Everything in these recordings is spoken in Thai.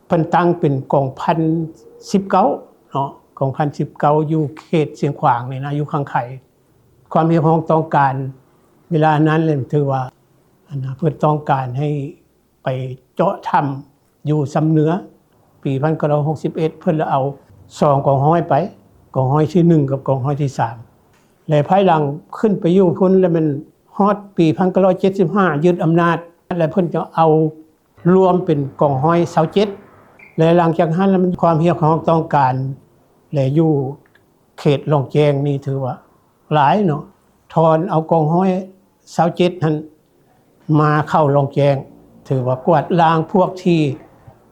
เพิ่นตั้งเป็นกองพัน19เนาะกองพัน19อยู่เขตเสียงขวางนี่นะอยู่ข้างไข่ความเรียกร้องต้องการเวลานั้นเลยถือว่าเพิ่นต้องการให้ไปเจาะถ้ำอยู่สำเหนือปี1961เพิ่นเอา2กองห้อยไปกองห้อยที่1กับกองห้อยที่3และภายหลังขึ้นไปอยู่พุ่นแล้วมันฮอดปี1975ยึดอำนาจแล้วเพิ่นจะเอารวมเป็นกองห้อย27และหลังจากนั้นแล้วมันความเรียกร้องต้องการและอยู่เขตลองแจงนี่ถือว่าหลายเนาะถอนเอากองห้อย27นั้นมาเข้าลองแจงถือว่ากวาดล้างพวกที่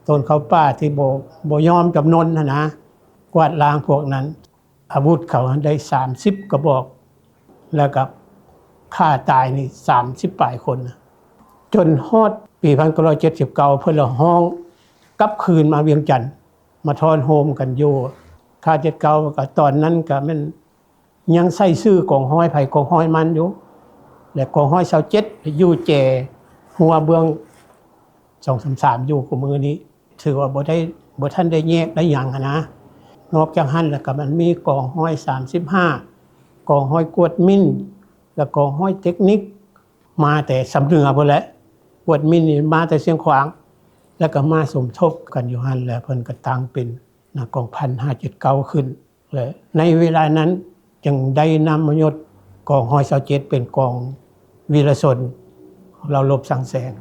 ต้นเขาป่าที่บ่ยอมจำนนนะกวาดล้างพวกนั้นอาวุธเขาได้30กระบอกแล้วก็ฆ่าตายนี่30ปลายคนจนฮอดปี1979เพิ่นละห้องกลับคืนมาเวียงจันทน์มาทอนโฮมกันอยู่ค่า79ก็ตอนนั้นก็มันยังใส่ชื่อกองห้อยไผกองห้อยมันอยู่และกองห้อย27อยู่แจหัวเบือง233อยู่กับมือนี้ถือว่าบ่ทันได้แยกได้หยังนะนอกจากนั้นแล้วก็มันมีกองห้อย35กองห้อยกวดมิ้นและกองห้อยเทคนิคมาแต่สำเหนือพุ่นแหละกวดมิ้นนี่มาแต่เชียงขวางแล้วก็มาสมทบกันอยู่หั่นแล้วเพิ่นก็ตั้งเป็นกองพัน579ขึ้นและในเวลานั้นจึงได้นำมายศกองห้อย27เป็นกองวีรชนเราลบสังแสง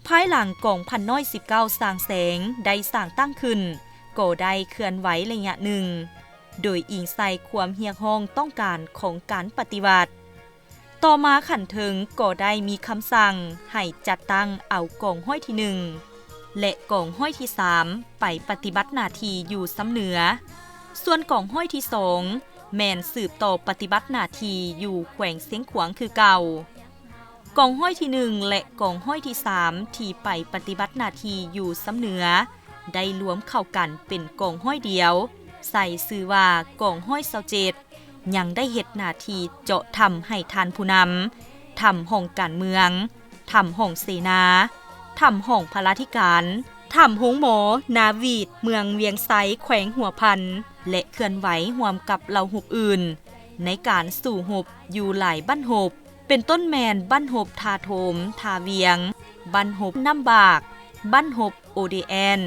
ภายหลังกองพันน้อย19สร้างแสงได้สร้างตั้งขึ้นก็ได้เคลื่อนไหวระยะหนึ่งโดยอิงใส่ความเรียกร้องต้องการของการปฏิบัติต่อมาขันเทิงก็ได้มีคำสั่งให้จัดตั้งเอากองห้อยที่1และกองห้อยที่3ไปปฏิบัติหน้าที่อยู่สำเหนือส่วนกองห้อยที่2แม่นสืบต่อปฏิบัติหน้าที่อยู่แขวงเสียงขวางคือเก่ากองห้อยที่1และกองห้อยที่3ที่ไปปฏิบัติหน้าที่อยู่สำเหนือได้รวมเข้ากันเป็นกองห้อยเดียวใส่ชื่อว่ากองห้อย27ยังได้เฮ็ดหน้าที่เจาะถ้ำให้ทานผู้นำถ้ำห้องการเมืองถ้ำห้องเสนาถ้ำห้องพลาธิการถ้ำหงหมอนาวีดเมืองเวียงไซแขวงหัวพันและเคลื่อนไหวร่วมกับเหล่าหุบอื่นในการสู่หุบอยู่หลายบ้านหุบเป็นต้นแมนบ้านหบทาโถมทาเวียงบ้านหบน้ำบากบ้านหบโอเดแอน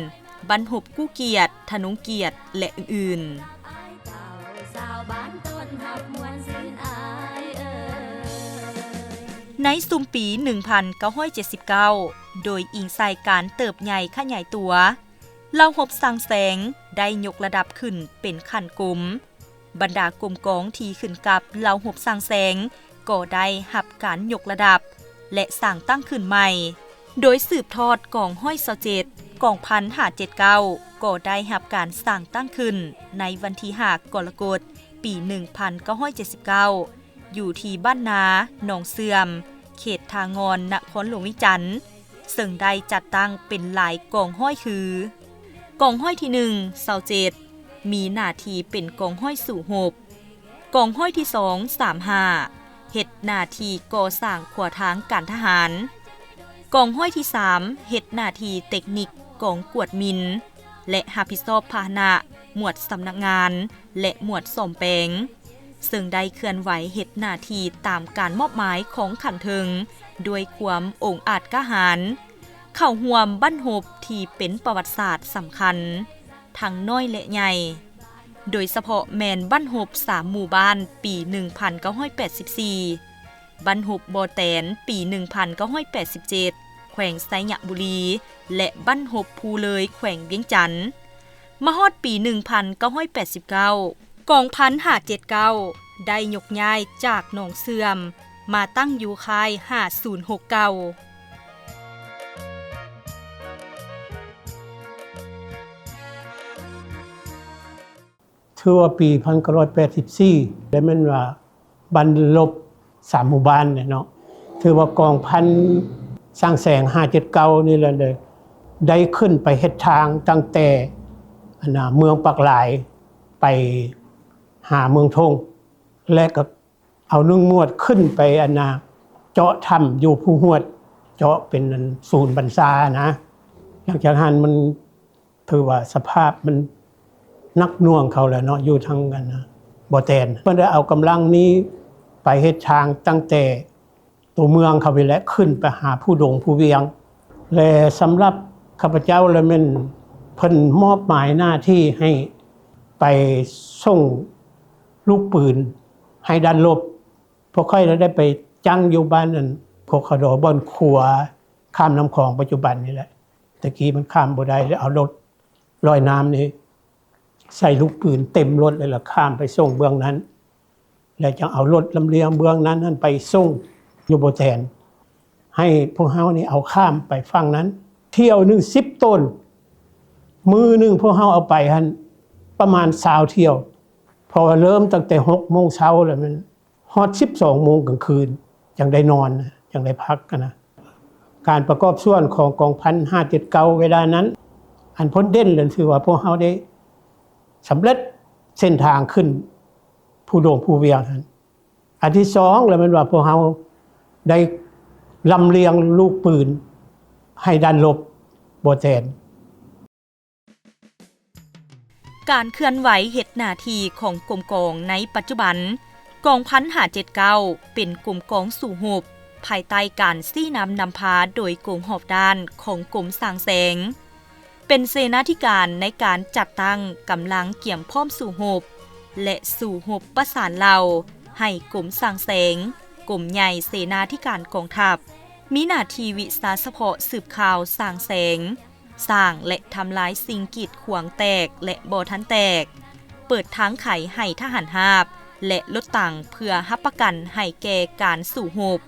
บ้านหบกู้เกียรติธนงเกียรติและอื่นในซุมปี 1979 โดยอิงใส่การเติบใหญ่ขยายตัวเหล่าหบสังแสงได้ยกระดับขึ้นเป็นขั้นกลุ่มบรรดากลุ่มกองที่ขึ้นกับเหล่าหบสังแสงก็ได้หับการยกระดับและสร้างตั้งขึ้นใหม่โดยสืบทอดกองห้อย27กองพัน579ก็ได้หับการสร้างตั้งขึ้นในวันที่5กรกฎาคมปี1979อยู่ที่บ้านนาหนองเสื่อมเขตทางอนนครหลวงวิจันทร์ซึ่งได้จัดตั้งเป็นหลายกองห้อยคือกองห้อยที่1 27มีหน้าที่เป็นกองห้อยสู่หบกองห้อยที่2 35เฮ็ดหน้าที่ก่อสร้างขวทางการทหารกองห้อยที่3เฮ็ดหน้าที่เทคนิคกองกวดมินและรับผิดชอบพาหนะหมวดสำนักงานและหมวดซ่อมแปลงซึ่งได้เคลื่อนไหวเฮ็ดหน้าที่ตามการมอบหมายของขันเทิงด้วยความองอาจกล้าหาญเข้าร่วมบ้านหบที่เป็นประวัติศาสตร์สำคัญทั้งน้อยและใหญ่โดยเฉพาะแมนบ้านหบ3หมู่บ้านปี1984บ้านหบบ่อแตนปี1987แขวงไซยบุรีและบ้านหบภูเลยแขวงเวียงจันทน์มาฮอดปี1989กองพัน579ได้ยกย้ายจากหนองเสื่อมมาตั้งอยู่ค่าย5069ถือว่าปี1984ได้มันว่าบันลบ3หมู่บ้านเนี่ยเนาะถือว่ากองพันสร้างแสง579นี่แหละเลยได้ขึ้นไปเฮ็ดทางตั้งแต่เมืองปักหลายไปหาเมืองทงและก็เอานึ่งมวดขึ้นไปเจาะถ้ำอยู่ภูหวดเจาะเป็นศูนย์บรรษานะ หลังจากนั้นมันถือว่าสภาพมันนักหน่วงเขาแล้วเนาะอยู่ทางกันนะบ่แตนเพิ่นได้เอากำลังนี้ไปเฮ็ดทางตั้งแต่ตัวเมืองเขาไปแล้วขึ้นไปหาผู้ดงผู้เวียงและสำหรับข้าพเจ้าแล้วมันเพิ่นมอบหมายหน้าที่ให้ไปส่งลูกปืนให้ดันลบพวกค่อยได้ไปจังอยู่บ้านนั่นพวกขดบ่อนขัวข้ามน้ำคลองปัจจุบันนี่แหละตะกี้มันข้ามบ่ได้แล้วเอารถลอยน้ำนี่ใส่ลูกปืนเต็มรถเลยล่ะข้ามไปส่งเบื้องนั้นแล้วจะเอารถลำเลียงเบื้องนั้นไปส่งอยู่บ่แทนให้พวกเฮานี่เอาข้ามไปฝั่งนั้นเที่ยวนึง10ต้นมือนึงพวกเฮาเอาไปหั่นประมาณ20เที่ยวพอเริ่มตั้งแต่6 โมงเช้าแล้วมันฮอด12 โมงกลางคืนจังได้นอนจังได้พักกันนะการประกอบส่วนของกองพัน579เวลานั้นอันพ้นเด่นเลยคือว่าพวกเฮาได้สำเร็จเส้นทางขึ้นผู้โด่งผู้เวียงนั้นอันที่2แล้วมันว่าพวกเฮาได้ลำเลียงลูกปืนให้ดันลบบ่แทนการเคลื่อนไหวเฮ็ดหน้าที่ของกรมกองในปัจจุบันกองพัน579เป็นกลุ่มกองสู่หบภายใต้การซี่นำนำพาโดยกองหอบด้านของกรมสร้างแสงเป็นเสนาธิการในการจัดตั้งกำลังเกี่ยมพร้อมสู่หบและสู่หบประสานเหล่าให้กรมสร้างแสงกรมใหญ่เสนาธิการกองทัพมีหน้าที่วิสาเฉพาะสืบข่าวสร้างแสงสร้างและทำลายสิ่งกีดขวางแตกและบ่ทันแตกเปิดทางไขให้ทหารหาบและรถถังเพื่อรับประกันให้แก่การสู่หบ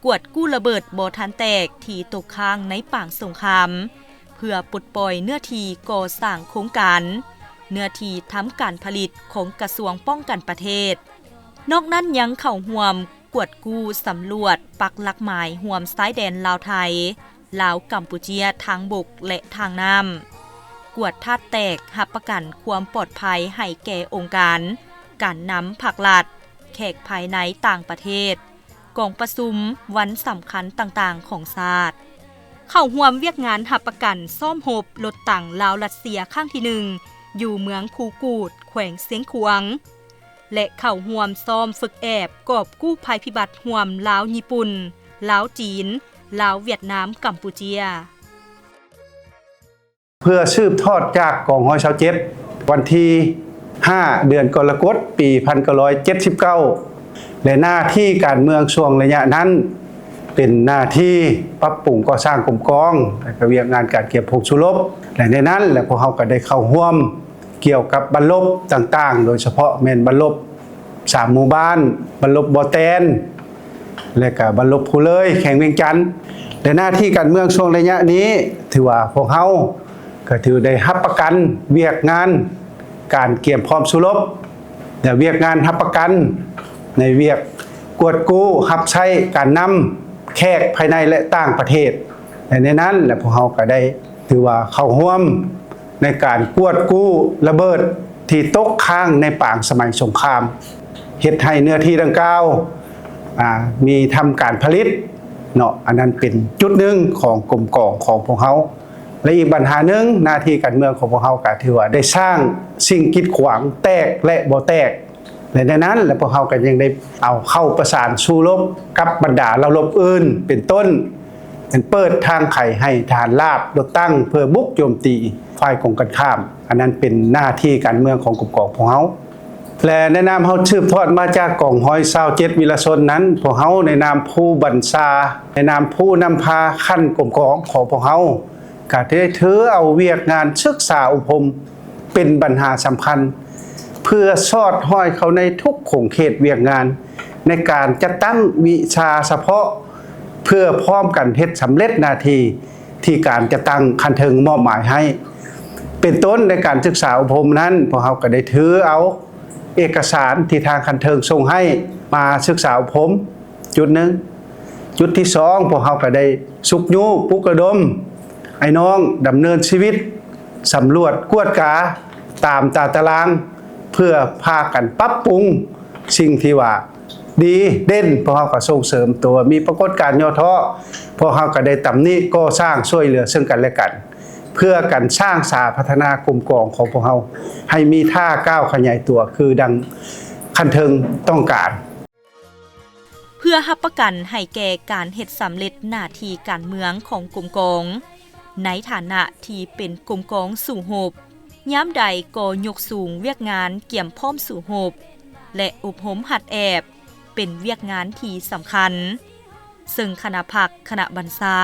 กวดกู้ระเบิดบ่ทันแตกที่ตกค้างในป่างสงครามเพื่อปลดปล่อยเนื้อที่ก่อสร้างโครงการเนื้อที่ทำการผลิตของกระทรวงป้องกันประเทศนอกนั้นยังเข้าร่วมกวดกู้สำรวจปักหลักหมายห่วมซ้ายแดนลาวไทยลาวกัมพูเชียทางบกและทางน้ำกวดธาตุแตกรับประกันความปลอดภัยให้แก่องค์การนำผักหลัดแขกภายในต่างประเทศกองประชุมวันสำคัญต่างๆของชาติเข้าร่วมเวียกงานรับประกันซ่อมหบรถถังลาวรัสเซียข้างที่1อยู่เมืองภูกูดแขวงเสียงขวางและเข้าร่วมซ้อมฝึกแอบกอบกู้ภัยพิบัติร่วมลาวญี่ปุ่นลาวจีนลาวเวียดนามกัมพูเชียเพื่อสืบทอดจากกองร้อย27วันที่5 เดือนกรกฎาคมปี 1979และหน้าที่การเมืองช่วงระยะนั้นเป็นหน้าที่ปรับปรุงก่อสร้างกรมกองและก็เวียกงานการเก็บผงชูรสและในนั้นและพวกเขาก็ได้เข้าร่วมเกี่ยวกับบรรลบต่างๆโดยเฉพาะแม่นบรรลบ3 หมู่บ้านบรรลบบ่อแตนและก็บรรลบผู้เลยแข่งเวียงจันทน์และหน้าที่การเมืองช่วงระยะนี้ถือว่าพวกเขาก็ถือได้รับประกันเวียกงานการเก็บพร้อมสู้รบและเวียกงานรับประกันในเวียกกวดกู้รับใช้การนำแขกภายในและต่างประเทศและในนั้นและพวกเขาก็ได้ถือว่าเข้าร่วมในการกวดกู้ระเบิดที่ตกค้างในป่างสมัยสงครามเฮ็ดให้เนื้อที่ดังกล่าวมีทำการผลิตเนาะอันนั้นเป็นจุดหนึ่งของกรมกองของพวกเขาและอีกปัญหาหนึ่งหน้าที่การเมืองของพวกเขาก็ถือว่าได้สร้างสิ่งกีดขวางแตกและบ่แตกและในนั้นและพวกเขาก็ยังได้เอาเข้าประสานสู้รบกับบรรดาเหล่ารบอื่นเป็นต้นเป็นเปิดทางไขให้ทหารราบรถตั้งเพื่อบุกโจมตีฝ่ายตรงกันข้ามอันนั้นเป็นหน้าที่การเมืองของกรมกองของเขาและในนามเฮาสืบทอดมาจากกองร้อย27วีรชนนั้นพวกเฮาในนามผู้บัญชาในนามผู้นำพาขั้นกรมกองของพวกเฮาก็ได้ถือเอาเวียกงานศึกษาอบรมเป็นปัญหาสำคัญเพื่อสอดห้อยเขาในทุกขงเขตเวียกงานในการจัดตั้งวิชาเฉพาะเพื่อพร้อมกันเฮ็ดสำเร็จหน้าที่ที่การจะตั้งคันเทิงมอบหมายให้เป็นต้นในการศึกษาอบรมนั้นพวกเฮาก็ได้ถือเอาเอกสารที่ทางคันเทิงส่งให้มาศึกษาอบรมจุดหนึ่งจุดที่2พวกเฮาก็ได้สุกยูปลุกระดมไอ้น้องดำเนินชีวิตสำรวจกวดกาตามตารางเพื่อพากันปรับปรุงสิ่งที่ว่า ดีเด่นพวกเขาก็ส่งเสริมตัวมีปรากฏการณ์ย่อท้อพวกเขาก็ได้ตำหนิก็สร้างช่วยเหลือซึ่งกันและกันเพื่อกันสร้างสาพัฒนากลุ่มกองของพวกเขาให้มีท่าก้าวขยายตัวคือดังคันเทิงต้องการเพื่อรับประกันให้แก่การเฮ็ดสำเร็จหน้าที่การเมืองของกลุ่มกองในฐานะที่เป็นกลุ่มกองสู่รบย้ำใดก็ยกสูงเวียกงานเกี่ยมพร้อมสู่รบและอบรมหัดแอบเป็นเวียกงานที่สำคัญซึ่งคณะพรรคคณะบรรษา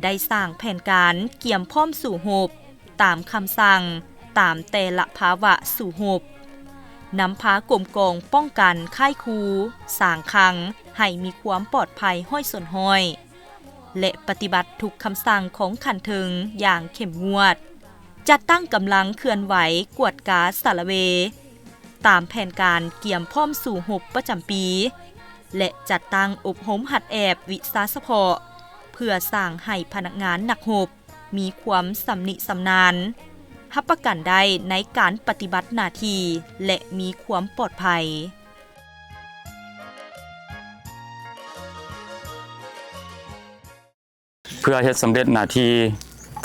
ได้สร้างแผนการเกี่ยมพร้อมสู่รบตามคำสั่งตามแต่ละภาวะสู่รบนำพากลุ่มกองป้องกันค่ายคูสร้างคังให้มีความปลอดภัยห้อยส่วนห้อยและปฏิบัติทุกคำสั่งของขันเทิงอย่างเข้มงวดจัดตั้งกำลังเคลื่อนไหวกวดกาสารเวตามแผนการเกี่ยมพร้อมสู่รบประจำปีและจัดตั้งอบรมหัดแอบวิชาเฉพาะเพื่อสร้างให้พนักงานนักรบมีความสำนิสำนาญรับประกันได้ในการปฏิบัติหน้าที่และมีความปลอดภัยเพื่อเฮ็ดสำเร็จหน้าที่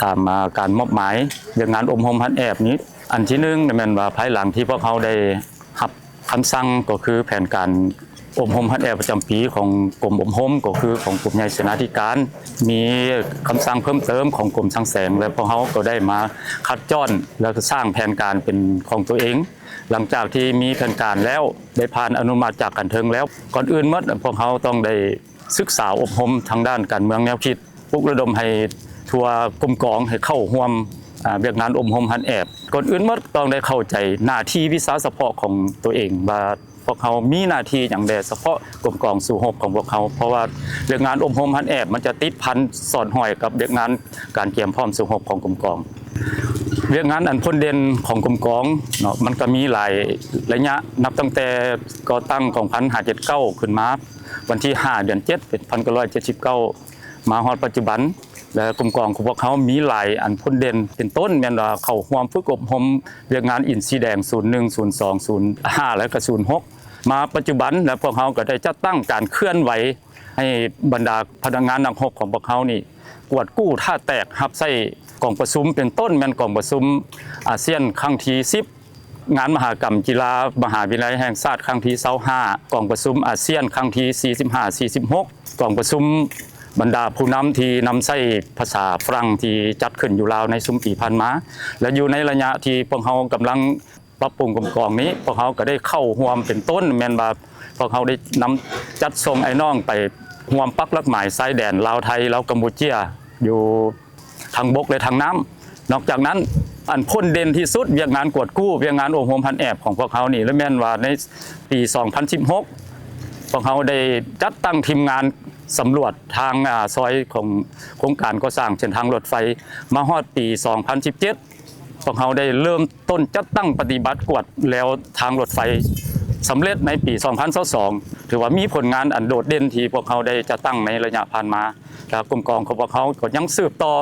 ตามการมอบหมายอย่างงานอบรมหัดแอบนี้อันที่1เนี่ยแม่นว่าภายหลังที่พวกเขาได้รับคำสั่งก็คือแผนการอบรมหัดแอบประจำปีของกรมอบรมก็คือของกรมใหญ่เสนาธิการมีคำสั่งเพิ่มเติมของกรมช่างแสงและพวกเขาก็ได้มาคัดจ้อนแล้วก็สร้างแผนการเป็นของตัวเองหลังจากที่มีแผนการแล้วได้ผ่านอนุมัติจากกันเทิงแล้วก่อนอื่นหมดพวกเขาต้องได้ศึกษาอบรมทางด้านการเมืองแนวคิดปลุกระดมให้ทัวกลุ่มกองให้เข้าร่วมเวียกงานอบรมหัดแอบก่อนอื่นหมดต้องได้เข้าใจหน้าที่วิชาเฉพาะของตัวเองว่าพวกเขามีหน้าที่อย่างใดเฉพาะกลุ่มกองสู่รบของพวกเขาเพราะว่าเวียกงานอบรมหัดแอบมันจะติดพันสอดห้อยกับเวียกงานการเตรียมพร้อมสู่รบของกลุ่มกองเวียกงานอันพ้นเด่นของกลุ่มกองเนาะมันก็มีหลายระยะนับตั้งแต่ก่อตั้งของ1579ขึ้นมาวันที่5เดือน7เป็น1979มาฮอดปัจจุบันและกลุ่มกองของพวกเขามีหลายอันพ้นเด่นเป็นต้นแม่นว่าเข้าร่วมฝึกอบรมเวียกงานอินซีแดง01 02 05และก็06มาปัจจุบันและพวกเขาก็ได้จัดตั้งการเคลื่อนไหวให้บรรดาพนักงานนักรบของพวกเขานี่กวดกู้ท่าแตกรับใช้กองประชุมเป็นต้นแม่นกองประชุมอาเซียนครั้งที่10งานมหกรรมกีฬามหาวิทยาลัยแห่งชาติครั้งที่25กองประชุมอาเซียนครั้งที่45 46กองประชุมบรรดาผู้นำที่นำใช้ภาษาฝรั่งที่จัดขึ้นอยู่ลาวในซุมปีผ่านมาและอยู่ในระยะที่พวกเขากำลังปรับปรุงกลุ่มกองนี้พวกเขาก็ได้เข้าร่วมเป็นต้นแม่นว่าพวกเขาได้นำจัดส่งไอ้น้องไปร่วมปักหลักหมายชายแดนลาวไทยลาวกัมพูชาอยู่ทางบกและทางน้ำนอกจากนั้นอันพ้นเด่นที่สุดเวียกงานกวดกู้เวียกงานอบรมหัดแอบของพวกเขานี่และแม่นว่าในปี2016พวกเขาได้จัดตั้งทีมงานสำรวจทางซอยของโครงการก่อสร้างเส้นทางรถไฟมาฮอดปี2017พวกเขาได้เริ่มต้นจัดตั้งปฏิบัติกวดแล้วทางรถไฟสำเร็จในปี2022ถือว่ามีผลงานอันโดดเด่นที่พวกเขาได้จัดตั้งในระยะผ่านมาและกลุ่มกองของพวกเขาก็ยังสืบต่อ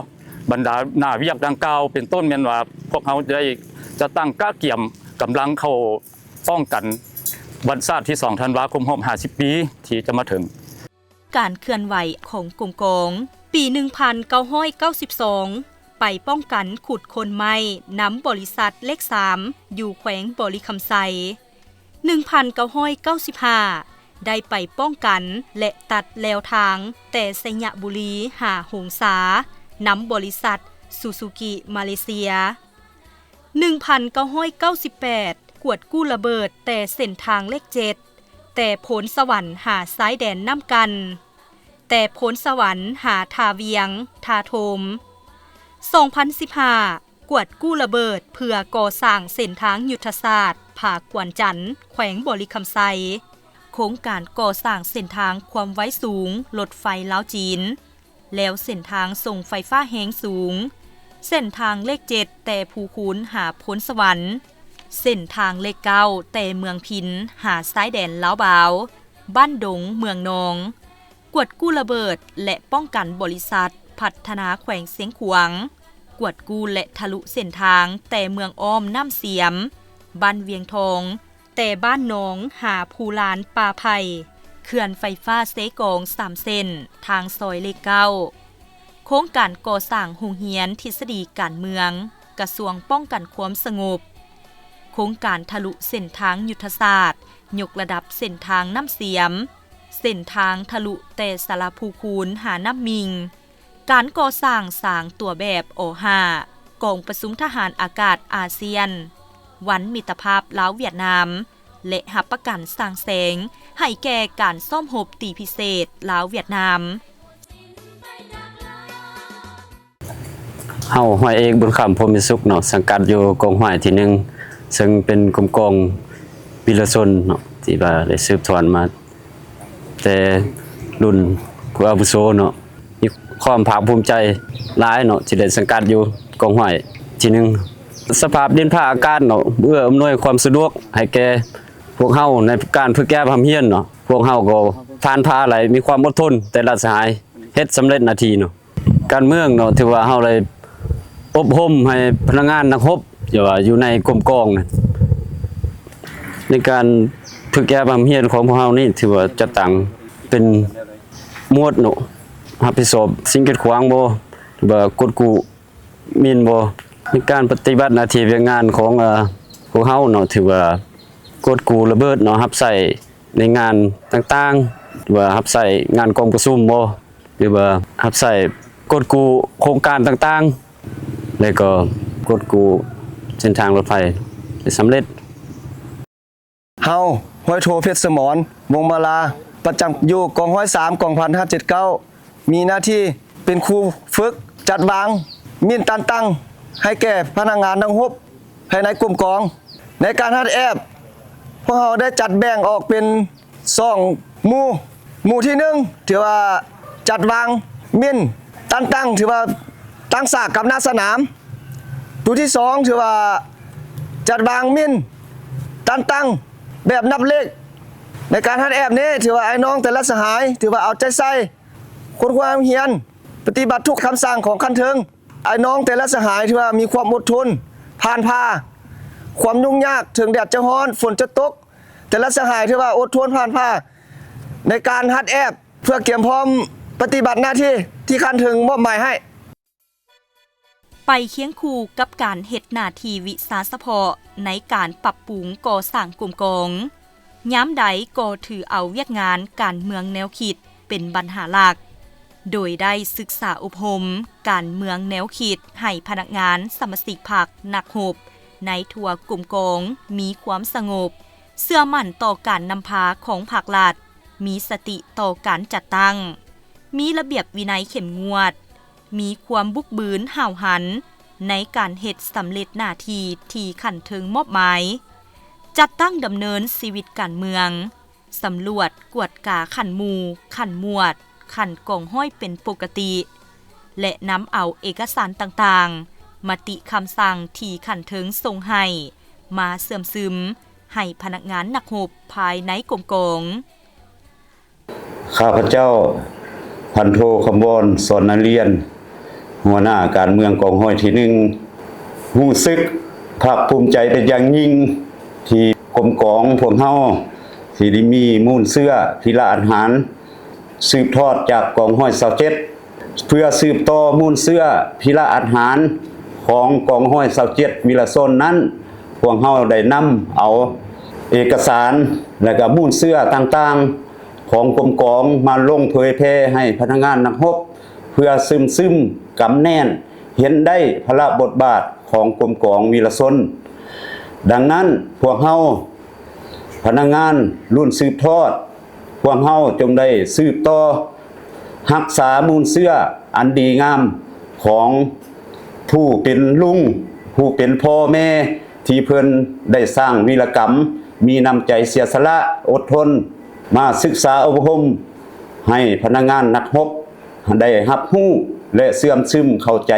บรรดาหน้าเวียกดังกล่าวเป็นต้นแม่นว่าพวกเขาได้จัดตั้งก้าเกี่ยมกำลังเข้าป้องกันวันชาติที่2ธันวาคม50ปีที่จะมาถึงการเคลื่อนไหวของกลุ่มกองปี1992ไปป้องกันขุดคนไม้นำบริษัทเลข3อยู่แขวงบริคำไซ1995ได้ไปป้องกันและตัดแนวทางแต่ไสยบุรีหาหงสานำบริษัทซูซูกิมาเลเซีย1998กวดกู้ระเบิดแต่เส้นทางเลข7แต่โผลสวรรค์หาซ้ายแดนน้ำกันแต่โผลสวรรค์หาทาเวียงทาโทม2015กวดกู้ระเบิดเพื่อก่อสร้างเส้นทางยุทธศาสตร์ผากวนจันทน์แขวงบริคำไซโครงการก่อสร้างเส้นทางความไว้สูงรถไฟลาวจีนแล้วเส้นทางส่งไฟฟ้าแรงสูงเส้นทางเลข7แต่ภูคูนหาโผลสวรรค์เส้นทางเลข9แต่เมืองพินหาซ้ายแดนลาวบาวบ้านดงเมืองนองกวดกู้ระเบิดและป้องกันบริษัทพัฒนาแขวงเสียงขวางกวดกู้และทะลุเส้นทางแต่เมืองอ้อมน้ำเสียมบ้านเวียงทองแต่บ้านหนองหาภูลานป่าไผ่ เขื่อนไฟฟ้าเซกง3 เส้นทางซอยเลข 9โครงการก่อสร้างโรงเรียนทฤษฎีการเมืองกระทรวงป้องกันความสงบโครงการทะลุเส้นทางยุทธศาสตร์ยกระดับเส้นทางน้ำเสียมเส้นทางทะลุแต่สารภูคูนหาน้ำมิงการก่อสร้างสร้างตัวแบบโอ5กองประชุมทหารอากาศอาเซียนวันมิตรภาพลาวเวียดนามและหับประกันสร้างแสงให้แก่การซ่อมรบตีพิเศษลาวเวียดนามเฮาห้อยเอกบุญคำพรหมสุขเนาะสังกัดอยู่กองห้อยที่1ซึ่งเป็นกองวิรชนเนาะที่ว่าได้สืบทอดมาแต่รุ่นผู้อาวุโสเนาะมีความภาคภูมิใจหลายเนาะที่ได้สังกัดอยู่กองห้อยที่1สภาพดินภาคอากาศเนาะเอื้ออำนวยความสะดวกให้แก่พวกเฮาในการฝึกแก้ความเฮียนเนาะพวกเฮาก็ผ่านพาหลายมีความอดทนแต่ละสหายเฮ็ดสำเร็จนาทีเนาะการเมืองเนาะถือว่าเฮาได้อบรมให้พนักงานนักรบอยู่ในกรมกองนะในการฝึกแก้ความเฮียนของพวกเฮานี่ถือว่าจะตั้งเป็นหมวดเนาะรับผิดชอบสิ่งกีดขวางบ่กดกู้มินบ่ในการปฏิบัติหน้าที่เวียกงานของพวกเฮาเนาะถือว่ากดกู้ระเบิดเนาะรับใช้ในงานต่างๆหรือว่ารับใช้งานกองประชุมบ่หรือว่ารับใช้กดกู้โครงการต่างๆแล้วก็กดกู้เส้นทางรถไฟได้สำเร็จเฮาห้อยโทเพชรสมรวงมาลาประจำอยู่กองห้อย3กองพัน579มีหน้าที่เป็นครูฝึกจัดวางมีนตันตั้งให้แก่พนักงานทั้งรบภายในกลุ่มกองในการฮัดแอบพวกเราได้จัดแบ่งออกเป็น2หมู่ที่1ถือว่าจัดวางมีนตันตั้งถือว่าตั้งฉากกับหน้าสนามตัวที่2ถือว่าจัดวางมีนตันตั้งแบบนับเลขในการฮัดแอบนี้ถือว่าไอ้น้องแต่ละสหายถือว่าเอาใจใส่คนความเฮียนปฏิบัติทุกคำสั่งของคันเทิงไอ้น้องแต่ละสหายถือว่ามีความอดทนผ่านพาความยุ่งยากถึงแดดจะร้อนฝนจะตกแต่ละสหายถือว่าอดทนผ่านพาในการฮัดแอบเพื่อเตรียมพร้อมปฏิบัติหน้าที่ที่คันเทิงมอบหมายให้ไปเคียงคู่กับการเฮ็ดหน้าที่วิสาสะเพาะในการปรับปรุงก่อสร้างกลุ่มกองย้ำใดก็ถือเอาเวียกงานการเมืองแนวคิดเป็นปัญหาหลักโดยได้ศึกษาอบรมการเมืองแนวคิดให้พนักงานสมาชิกพรรคนักรบในทั่วกลุ่มกองมีความสงบเชื่อมั่นต่อการนำพาของภาครัฐมีสติต่อการจัดตั้งมีระเบียบวินัยเข้มงวดมีความบุกบืนห่าวหันในการเฮ็ดสำเร็จหน้าที่ที่ขันเทิงมอบหมายจัดตั้งดำเนินชีวิตการเมืองสำรวจกวดกาขันหมู่ขันหมวดขันกองห้อยเป็นปกติและนำเอาเอกสารต่างๆมติคำสั่งที่ขันเทิงส่งให้มาเสื่อมซึมให้พนักงานนักรบภายในกรมกองข้าพเจ้าพันโทคำวรสอนนักเรียนหัวหน้าการเมืองกองห้อยที่1รู้สึกภาคภูมิใจเป็นอย่างยิ่งที่กรมกองพวกเฮาที่ได้มีมูลเสื้อพิละอาหารสืบทอดจากกองห้อย27เพื่อสืบต่อมูลเสื้อพิละอาหารของกองห้อย27วิรชนนั้นพวกเฮาได้นำเอาเอกสารและก็มูลเสื้อต่างๆของกรมกองมาลงเผยแพร่ให้พนักงานนักรบเพื่อซึมกำแน่นเห็นได้พระบทบาทของกรมกองวีรชนดังนั้นพวกเฮาพนักงานรุ่นสืบทอดพวกเฮาจงได้สืบต่อรักษามูลเสื้ออันดีงามของผู้เป็นลุงผู้เป็นพ่อแม่ที่เพิ่นได้สร้างวีรกรรมมีน้ำใจเสียสละอดทนมาศึกษาอบรมให้พนักงานนักรบได้รับรู้และเสื่อมซึมเข้าใจ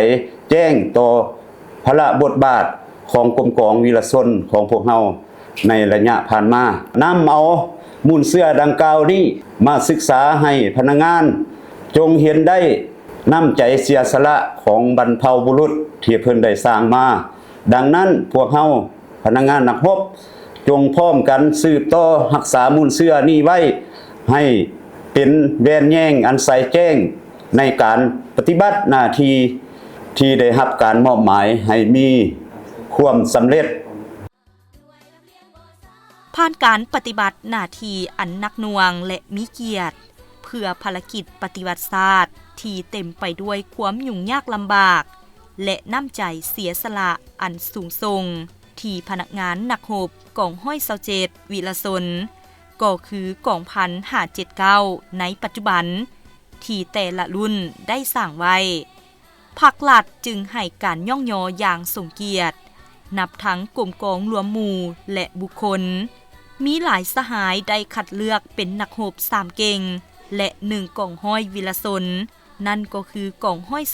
แจ้งต่อพระบทบาทของกรมกองวีรชนของพวกเฮาในระยะผ่านมานำเอามูลเสื้อดังกล่าวนี้มาศึกษาให้พนักงานจงเห็นได้น้ำใจเสียสละของบรรพบุรุษที่เพิ่นได้สร้างมาดังนั้นพวกเฮาพนักงานนักรบจงพร้อมกันสืบต่อรักษามูลเสื้อนี้ไว้ ให้เป็นแบนแย่งอันใส่แจ้งในการปฏิบัติหน้าที่ที่ได้รับการมอบหมายให้มีความสำเร็จผ่านการปฏิบัติหน้าที่อันหนักหน่วงและมีเกียรติเพื่อภารกิจปฏิวัติศาสตร์ที่เต็มไปด้วยความยุ่งยากลำบากและน้ำใจเสียสละอันสูงส่งที่พนักงานนักรบกองห้อย27วิรชนก็คือกองพัน579ในปัจจุบันที่แต่ละรุ่นได้สร้างไว้ภาครัฐจึงให้การย่องยออย่างสมเกียรตินับทั้งกลุ่มกองรวมหมู่และบุคคลมีหลายสหายได้คัดเลือกเป็นนักรบ3เก่งและ1กองห้อยวิรชนนั่นก็คือกองห้อย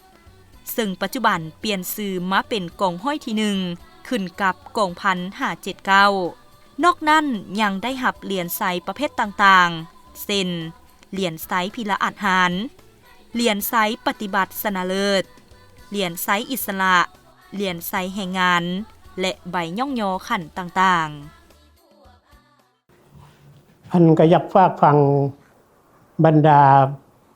27ซึ่งปัจจุบันเปลี่ยนชื่อมาเป็นกองห้อยที่1ขึ้นกับกองพัน579นอกนั้นยังได้หับเหรียญไซประเภทต่างๆเช่นเหรียญไซพิละอาหารเหรียญไซปฏิบัติชนะเลิศเหรียญไซอิสระเหรียญไซแห่งงานและใบย่องยอขันต่างๆอันก็อยากฝากฟังบรรดา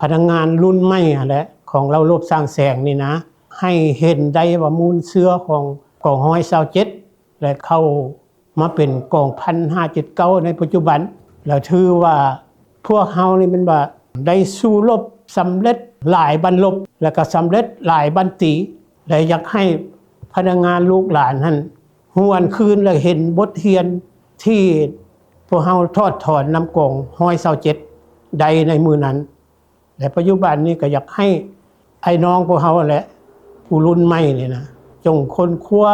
พนักงานรุ่นใหม่และของเรารบสร้างแสงนี่นะให้เห็นได้ว่ามูลเชื้อของกองห้อย27และเข้ามาเป็นกองพัน579ในปัจจุบันแล้วถือว่าพวกเฮานี่มันว่าได้สู้รบสำเร็จหลายบรรลบแล้วก็สำเร็จหลายบันตีและอยากให้พนักงานลูกหลานท่านหวนคืนและเห็นบทเรียนที่พวกเฮาทอดถอนนำกองห้อย27ใดในมือนั้นและปัจจุบันนี้ก็อยากให้ไอ้น้องพวกเฮาแหละผู้รุ่นใหม่นี่นะจงค้นคว้า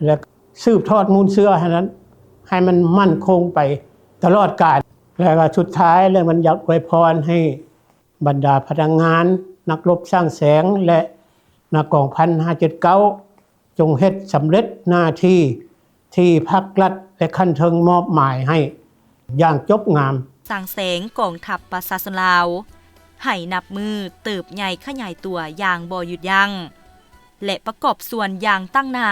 และสืบทอดมูลเชื้อให้มันมั่นคงไปตลอดกาลแล้วก็สุดท้ายเลยมันอยากอวยพรให้บรรดาพนักงานนักรบสร้างแสงและนักกองพัน579จงเฮ็ดสำเร็จหน้าที่ที่ภาครัฐและขั้นเทิงมอบหมายให้อย่างจบงามสร้างแสงกองทัพประชาชนลาวให้นับมือเติบใหญ่ขยายตัวอย่างบ่หยุดยั้งและประกอบส่วนอย่างตั้งหน้า